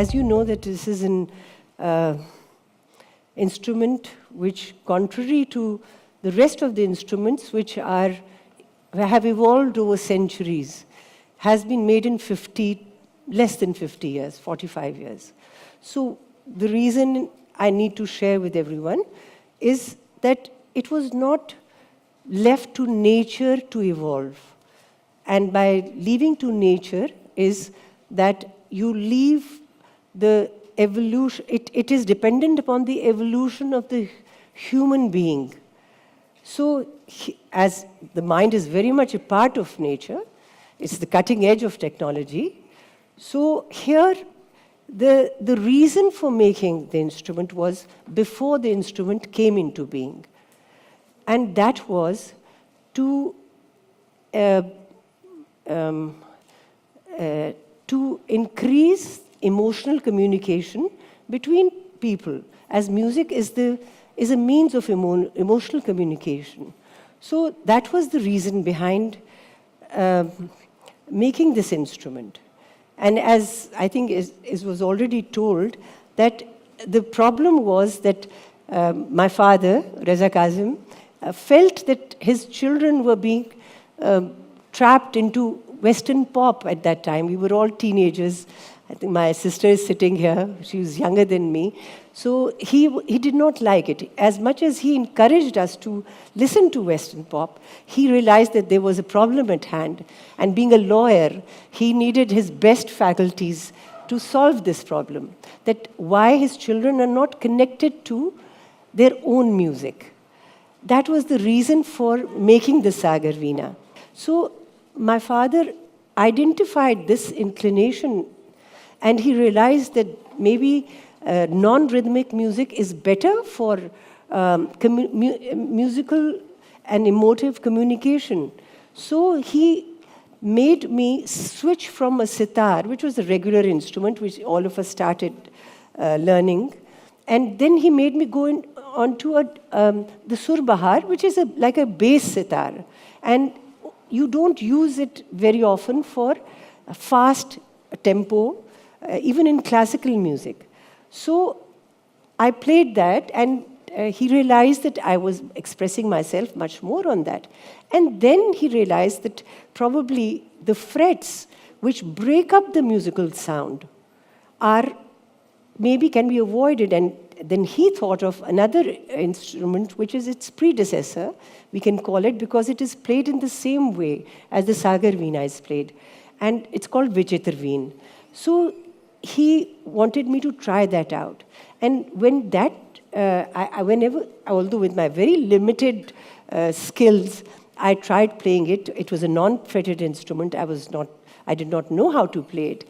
as you know, that this is an instrument which, contrary to the rest of the instruments which have evolved over centuries, has been made in less than 50 years, 45 years. So the reason I need to share with everyone is that it was not left to nature to evolve. And by leaving to nature is that you leave the evolution, it is dependent upon the evolution of the human being. So as the mind is very much a part of nature, it's the cutting edge of technology. So here, the reason for making the instrument was before the instrument came into being. And that was to increase emotional communication between people, as music is a means of emotional communication. So that was the reason behind making this instrument. And as I think it was already told, that the problem was that my father, Reza Kazim, felt that his children were being trapped into Western pop at that time. We were all teenagers. I think my sister is sitting here. She was younger than me. So he did not like it. As much as he encouraged us to listen to Western pop, he realized that there was a problem at hand. And being a lawyer, he needed his best faculties to solve this problem. That why his children are not connected to their own music. That was the reason for making the Sagar Veena. So my father identified this inclination, and he realized that maybe non-rhythmic music is better for musical and emotive communication. So he made me switch from a sitar, which was a regular instrument, which all of us started learning, and then he made me go onto the sur bahar, which is like a bass sitar. And you don't use it very often for a fast tempo, even in classical music. So I played that, and he realized that I was expressing myself much more on that. And then he realized that probably the frets which break up the musical sound maybe can be avoided. And then he thought of another instrument, which is its predecessor, we can call it, because it is played in the same way as the Sagar Veena is played. And it's called Vichitra Veen. So he wanted me to try that out. And when that, although with my very limited skills, I tried playing it. It was a non-fretted instrument. I did not know how to play it.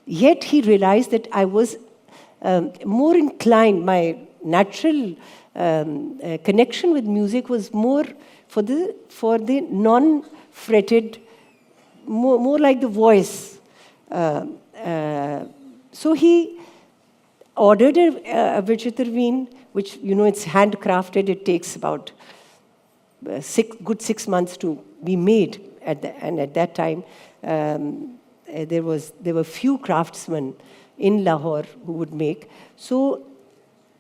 Yet he realized that I was more inclined, my natural connection with music was more for the non-fretted, more like the voice. So he ordered a Vichitra Veen, which, it's handcrafted. It takes about 6 months to be made. And at that time, there were few craftsmen in Lahore who would make. So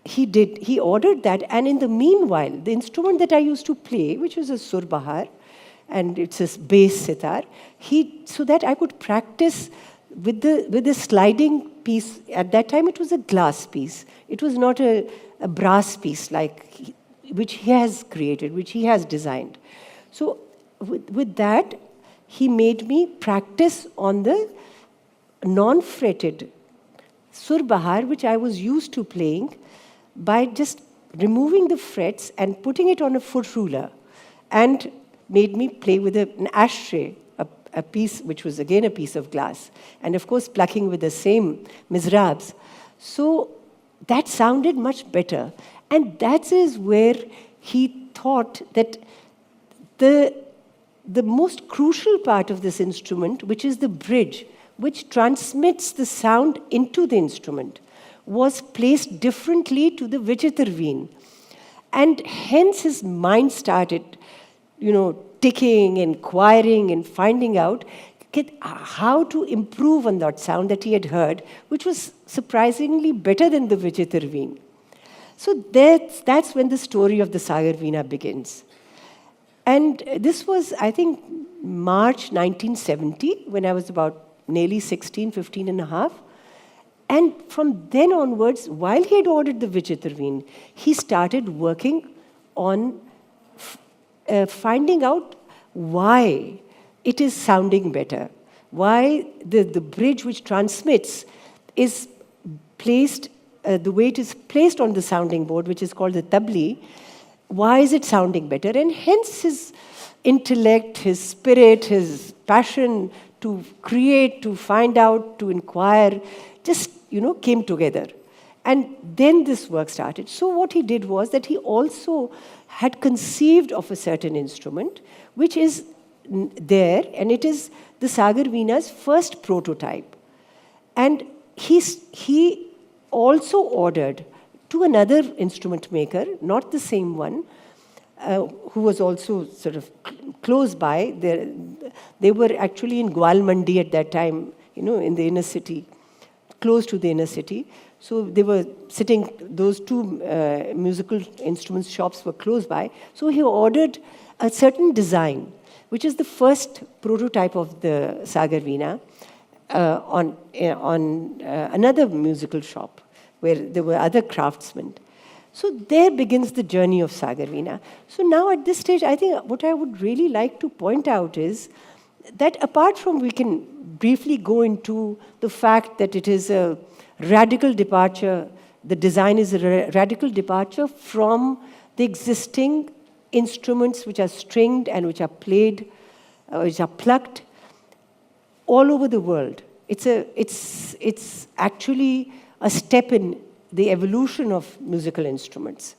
he ordered that, and in the meanwhile, the instrument that I used to play, which was a sur bahar, and it's a bass sitar, so that I could practice with the sliding piece. At that time, it was a glass piece. It was not a brass piece which he has created, which he has designed. So with that, he made me practice on the non-fretted sur bahar, which I was used to playing, by just removing the frets and putting it on a foot ruler, and made me play with an ashtray, a piece which was again a piece of glass, and of course plucking with the same mizrabs. So that sounded much better. And that is where he thought that the most crucial part of this instrument, which is the bridge, which transmits the sound into the instrument, was placed differently to the Vichitra Veen. And hence his mind started, ticking, inquiring, and finding out how to improve on that sound that he had heard, which was surprisingly better than the Vichitrveen. So that's when the story of the Sagar Veena begins. And this was, I think, March 1970, when I was about nearly 16, 15 and a half. And from then onwards, while he had ordered the Vichitrveen, he started working on finding out why it is sounding better, why the bridge which transmits is placed, the way it is placed on the sounding board, which is called the tabli, why is it sounding better? And hence his intellect, his spirit, his passion to create, to find out, to inquire, just, came together. And then this work started. So what he did was that he also had conceived of a certain instrument, which is there, and it is the Sagar Veena's first prototype. And he also ordered to another instrument maker, not the same one, who was also sort of close by. They were actually in Gwal Mandi at that time, in the inner city, close to the inner city. So they were sitting, those two musical instruments shops were close by. So he ordered a certain design, which is the first prototype of the Sagar Veena, on another musical shop where there were other craftsmen. So there begins the journey of Sagar Veena. So now at this stage, I think what I would really like to point out is that apart from, we can briefly go into the fact that it is a radical departure, the design is a radical departure from the existing instruments which are stringed and which are played, which are plucked all over the world. It's actually a step in the evolution of musical instruments,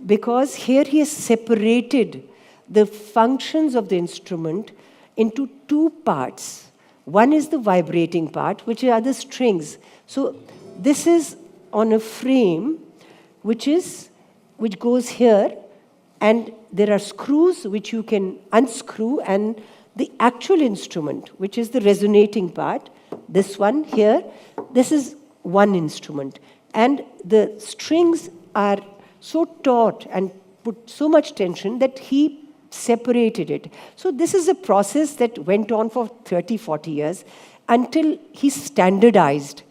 because here he has separated the functions of the instrument into two parts. One is the vibrating part, which are the strings. So this is on a frame which goes here, and there are screws which you can unscrew, and the actual instrument, which is the resonating part, this one here, this is one instrument. And the strings are so taut and put so much tension that he separated it. So this is a process that went on for 30, 40 years until he standardized.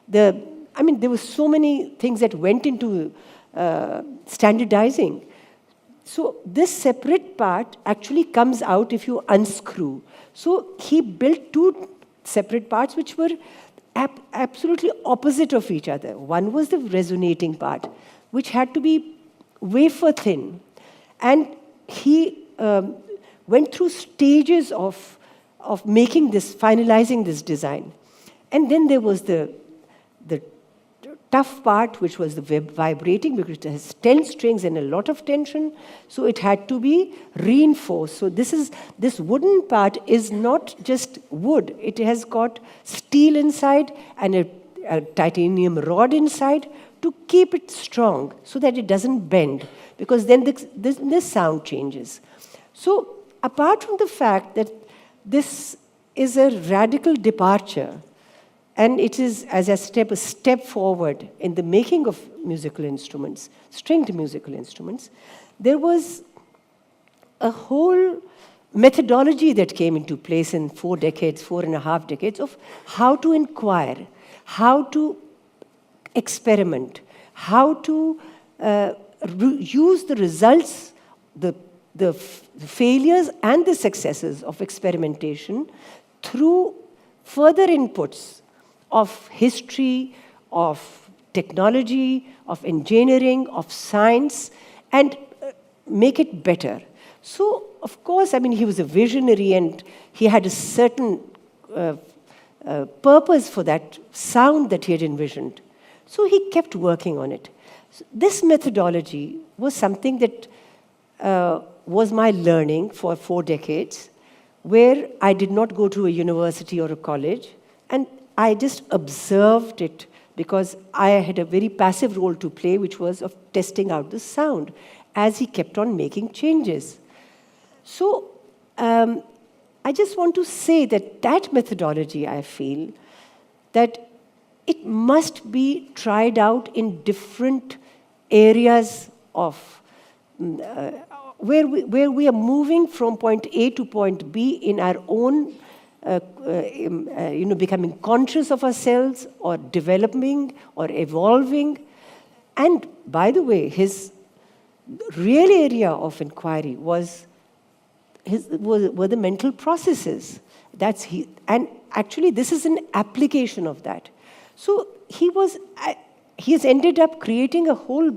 There were so many things that went into standardizing. So this separate part actually comes out if you unscrew. So he built two separate parts which were absolutely opposite of each other. One was the resonating part, which had to be wafer thin. And he went through stages of making this, finalizing this design. And then there was the tough part, which was the vibrating, because it has 10 strings and a lot of tension, so it had to be reinforced. So this wooden part is not just wood, it has got steel inside and a titanium rod inside to keep it strong so that it doesn't bend, because then this sound changes. So apart from the fact that this is a radical departure, and it is, as a step forward in the making of musical instruments, stringed musical instruments, there was a whole methodology that came into place in 4.5 decades of how to inquire, how to experiment, how to use the results, the failures and the successes of experimentation through further inputs of history, of technology, of engineering, of science, and make it better. So, of course, he was a visionary and he had a certain purpose for that sound that he had envisioned. So he kept working on it. So this methodology was something that was my learning for 4 decades, where I did not go to a university or a college, and I just observed it because I had a very passive role to play, which was of testing out the sound as he kept on making changes. So I just want to say that methodology, I feel, that it must be tried out in different areas of where we are moving from point A to point B in our own, becoming conscious of ourselves or developing or evolving. And by the way, his real area of inquiry were the mental processes. And actually this is an application of that. So he has ended up creating a whole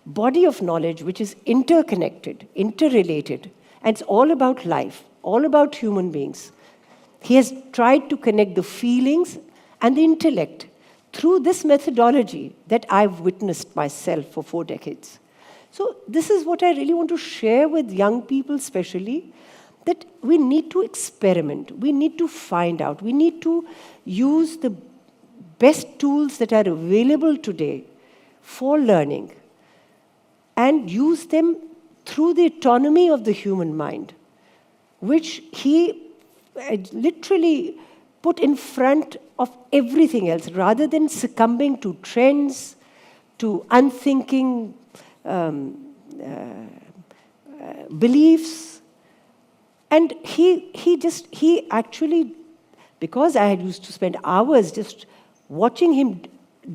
body of knowledge which is interconnected, interrelated, and it's all about life, all about human beings. He has tried to connect the feelings and the intellect through this methodology that I've witnessed myself for 4 decades. So this is what I really want to share with young people especially, that we need to experiment, we need to find out, we need to use the best tools that are available today for learning and use them through the autonomy of the human mind, which he literally put in front of everything else, rather than succumbing to trends, to unthinking beliefs. And he actually, because I had used to spend hours just watching him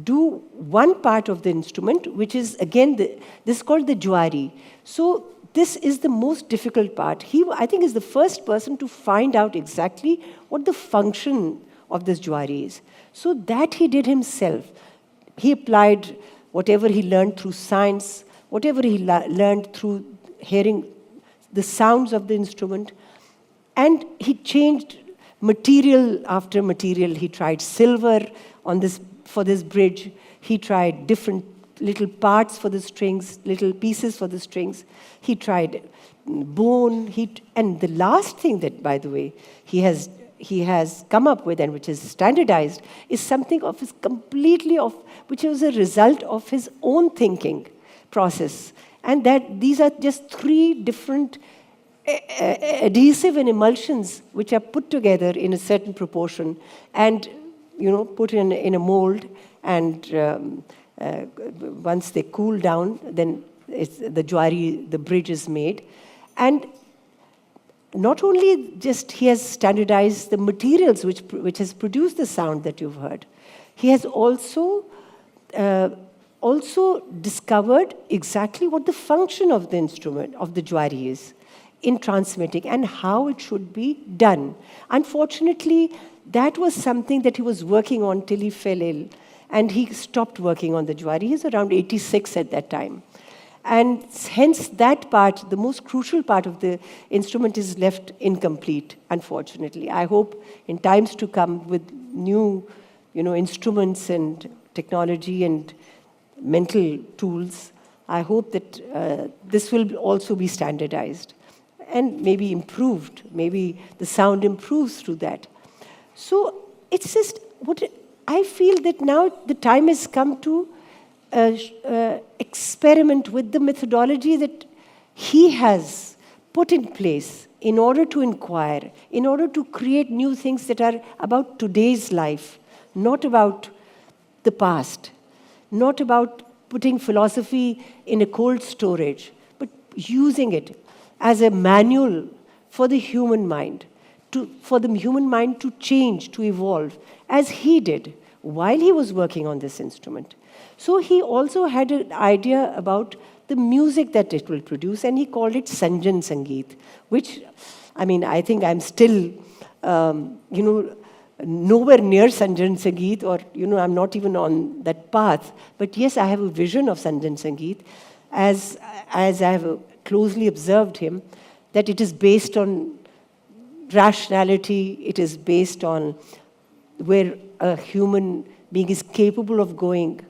do one part of the instrument, which is again, this is called the jwari. So this is the most difficult part. He, I think, is the first person to find out exactly what the function of this jwari is. So that he did himself. He applied whatever he learned through science, whatever he learned through hearing the sounds of the instrument, and he changed material after material. He tried silver for this bridge. He tried different little parts for the strings, little pieces for the strings. He tried bone. And the last thing that, by the way, he has come up with, and which is standardized, is something of his which was a result of his own thinking process. And that these are just 3 different adhesive and emulsions which are put together in a certain proportion and put in a mold, and once they cool down, then the jwari, the bridge is made. And not only just he has standardized the materials which has produced the sound that you've heard, he has also discovered exactly what the function of the instrument, of the jwari is in transmitting and how it should be done. Unfortunately, that was something that he was working on till he fell ill, and he stopped working on the jwari. He was around 86 at that time. And hence that part, the most crucial part of the instrument, is left incomplete, unfortunately. I hope in times to come, with new instruments and technology and mental tools, I hope that this will also be standardized and maybe improved. Maybe the sound improves through that. So it's just I feel that now the time has come to experiment with the methodology that he has put in place in order to inquire, in order to create new things that are about today's life, not about the past, not about putting philosophy in a cold storage, but using it as a manual for the human mind, for the human mind to change, to evolve, as he did while he was working on this instrument. So he also had an idea about the music that it will produce, and he called it Sanjan Sangeet, which, I think I'm still, nowhere near Sanjan Sangeet, or, I'm not even on that path. But yes, I have a vision of Sanjan Sangeet, as I have closely observed him, that it is based on rationality, it is based on where a human being is capable of going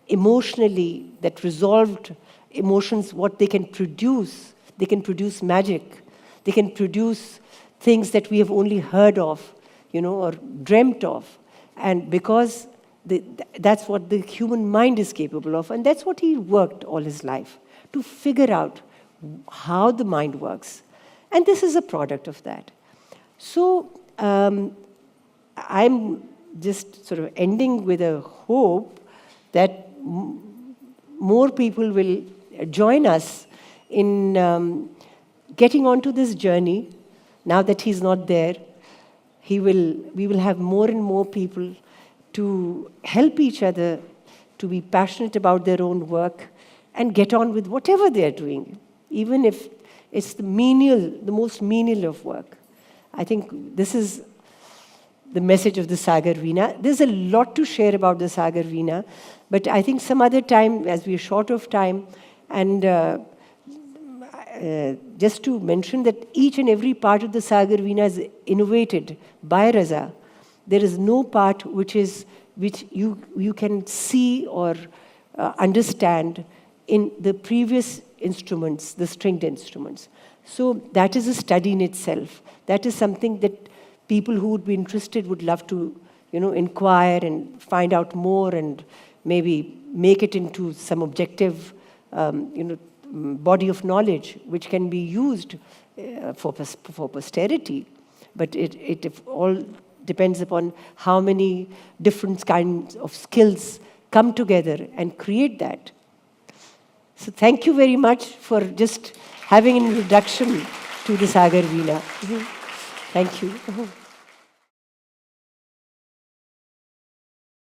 emotionally, that resolved emotions, what they can produce. They can produce magic. They can produce things that we have only heard of, or dreamt of. And because that's what the human mind is capable of. And that's what he worked all his life, to figure out how the mind works. And this is a product of that. So I'm just sort of ending with a hope that more people will join us in getting onto this journey. Now that he's not there, we will have more and more people to help each other, to be passionate about their own work, and get on with whatever they're doing, even if it's the most menial of work. I think this is the message of the Sagar Veena. There's a lot to share about the Sagar Veena, but I think some other time, as we're short of time, and just to mention that each and every part of the Sagar Veena is innovated by Raza. There is no part which you can see or understand in the previous instruments, the stringed instruments. So that is a study in itself. That is something that people who would be interested would love to, inquire and find out more, and maybe make it into some objective, body of knowledge which can be used for posterity. But it all depends upon how many different kinds of skills come together and create that. So thank you very much for just having an introduction to the Sagar Veena. Thank you.